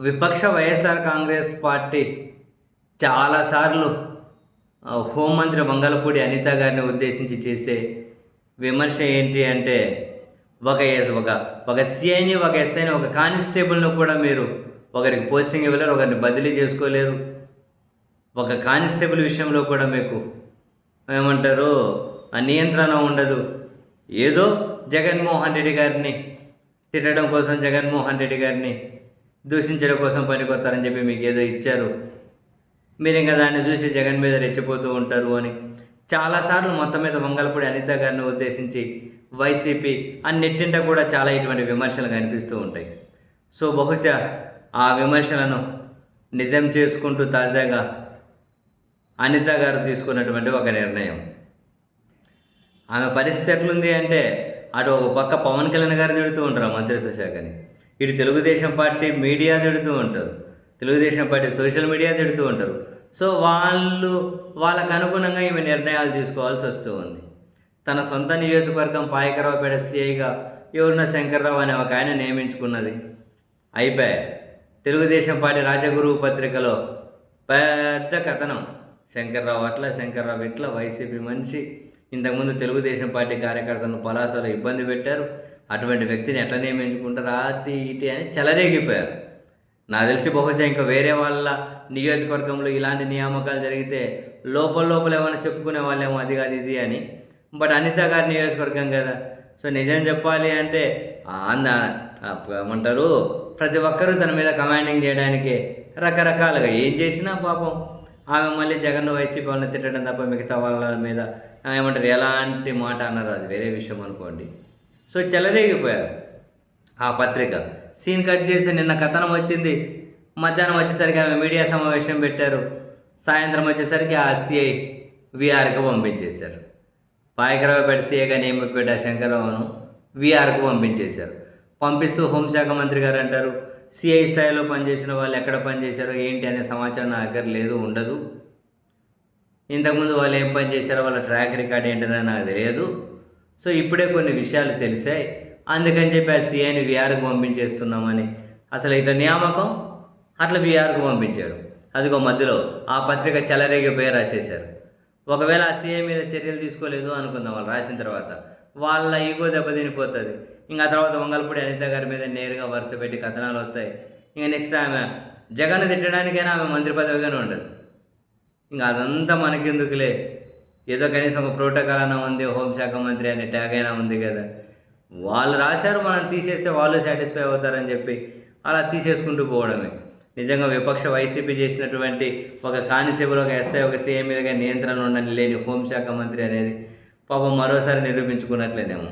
విపక్ష వైఎస్ఆర్ కాంగ్రెస్ పార్టీ చాలాసార్లు హోంమంత్రి వంగలపూడి అనిత గారిని ఉద్దేశించి చేసే విమర్శ ఏంటి అంటే ఒక ఒక సిఐని, ఒక ఎస్ఐని, ఒక కానిస్టేబుల్ను కూడా మీరు ఒకరికి పోస్టింగ్ ఇవ్వలేరు, ఒకరిని బదిలీ చేసుకోలేరు. ఒక కానిస్టేబుల్ విషయంలో కూడా మీకు ఏమంటారు నియంత్రణ ఉండదు. ఏదో జగన్మోహన్ రెడ్డి గారిని తిట్టడం కోసం, జగన్మోహన్ రెడ్డి గారిని దూషించడం కోసం పనికొస్తారని చెప్పి మీకు ఏదో ఇచ్చారు, మీరు ఇంకా దాన్ని చూసి జగన్ మీద రెచ్చిపోతూ ఉంటారు అని చాలాసార్లు మొత్తం మీద వంగలపూడి అనిత గారిని ఉద్దేశించి వైసీపీ అన్నిటింట కూడా చాలా ఇటువంటి విమర్శలు కనిపిస్తూ ఉంటాయి. సో బహుశా ఆ విమర్శలను నిజం చేసుకుంటూ తాజాగా అనిత గారు తీసుకున్నటువంటి ఒక నిర్ణయం. ఆమె పరిస్థితి ఎట్లుంది అంటే, అటు ఒక పక్క పవన్ కళ్యాణ్ గారు తిడుతూ ఉంటారు ఆ మంత్రిత్వ శాఖని, ఇటు తెలుగుదేశం పార్టీ మీడియా తిడుతూ ఉంటారు, తెలుగుదేశం పార్టీ సోషల్ మీడియా తిడుతూ ఉంటారు. సో వాళ్ళకు అనుగుణంగా ఈమె నిర్ణయాలు తీసుకోవాల్సి వస్తూ ఉంది. తన సొంత నియోజకవర్గం పాయకరావుపేట సిఐగా ఎవరున్న శంకర్రావు అనే ఒక ఆయన నియమించుకున్నది. అయిపోయాయి. తెలుగుదేశం పార్టీ రాజగురువు పత్రికలో పెద్ద కథనం, శంకర్రావు అట్లా, శంకర్రావు ఇట్లా, వైసీపీ మనిషి, ఇంతకుముందు తెలుగుదేశం పార్టీ కార్యకర్తలను పలాసలో ఇబ్బంది పెట్టారు, అటువంటి వ్యక్తిని ఎట్లా నియమించుకుంటారు, అటు ఇటు అని చెలరేగిపోయారు. నాకు తెలిసి బహుశా ఇంకా వేరే వాళ్ళ నియోజకవర్గంలో ఇలాంటి నియామకాలు జరిగితే లోపల ఏమైనా చెప్పుకునే వాళ్ళేమో అది కాదు ఇది అని. బట్ అనిత గారి నియోజకవర్గం కదా. సో నిజం చెప్పాలి అంటే ఏమంటారు, ప్రతి ఒక్కరూ తన మీద కమాండింగ్ చేయడానికి రకరకాలుగా ఏం చేసినా పాపం ఆమె మళ్ళీ జగన్ వైసీపీ వాళ్ళని తిట్టడం తప్ప మిగతా వాళ్ళ మీద ఏమంటారు ఎలాంటి మాట అన్నారు, అది వేరే విషయం అనుకోండి. సో చెలరేగిపోయారు. ఆ పత్రిక సీన్ కట్ చేసి నిన్న కథనం వచ్చింది, మధ్యాహ్నం వచ్చేసరికి ఆమె మీడియా సమావేశం పెట్టారు, సాయంత్రం వచ్చేసరికి ఆ సిఐ విఆర్కి పంపించేశారు. పాయకరావుపేట సిఐగా నియమిపెట్ట శంకరరావును విఆర్కు పంపించేశారు. పంపిస్తూ హోంశాఖ మంత్రి గారు అంటారు, సిఐ స్థాయిలో పనిచేసిన వాళ్ళు ఎక్కడ పనిచేశారో ఏంటి అనే సమాచారం నా దగ్గర లేదు, ఉండదు. ఇంతకుముందు వాళ్ళు ఏం పని చేశారో వాళ్ళ ట్రాక్ రికార్డ్ ఏంటనే నాకు తెలియదు. సో ఇప్పుడే కొన్ని విషయాలు తెలిసాయి, అందుకని చెప్పి ఆ సిఐని విఆర్కు పంపించేస్తున్నామని. అసలు ఇట్లా నియామకం అట్లా విఆర్కు పంపించాడు. అదిగో మధ్యలో ఆ పత్రిక చెలరేగిపోయి రాసేశారు. ఒకవేళ ఆ సీఐ మీద చర్యలు తీసుకోలేదు అనుకుందాం, వాళ్ళు రాసిన తర్వాత వాళ్ళ ఈగో దెబ్బతినిపోతుంది. ఇంకా తర్వాత వంగలపూడి అనిత గారి మీద నేరుగా వరుస పెట్టి కథనాలు వస్తాయి. ఇంకా నెక్స్ట్ ఆమె జగన్ తిట్టడానికైనా ఆమె మంత్రి పదవిగానే ఉండదు. ఇంకా అదంతా మనకెందుకులే, ఏదో కనీసం ఒక ప్రోటోకాల్ అయినా ఉంది, హోంశాఖ మంత్రి అనే ట్యాగ్ అయినా ఉంది కదా. వాళ్ళు రాశారు, మనం తీసేస్తే వాళ్ళు సాటిస్ఫై అవుతారని చెప్పి అలా తీసేసుకుంటూ పోవడమే. నిజంగా విపక్ష వైసీపీ చేసినటువంటి ఒక కానిస్టేబుల్, ఒక ఎస్ఐ, ఒక సీఎం మీదుగా నియంత్రణ ఉండని లేని హోంశాఖ మంత్రి అనేది పాపం మరోసారి నిరూపించుకున్నట్లేనేమో.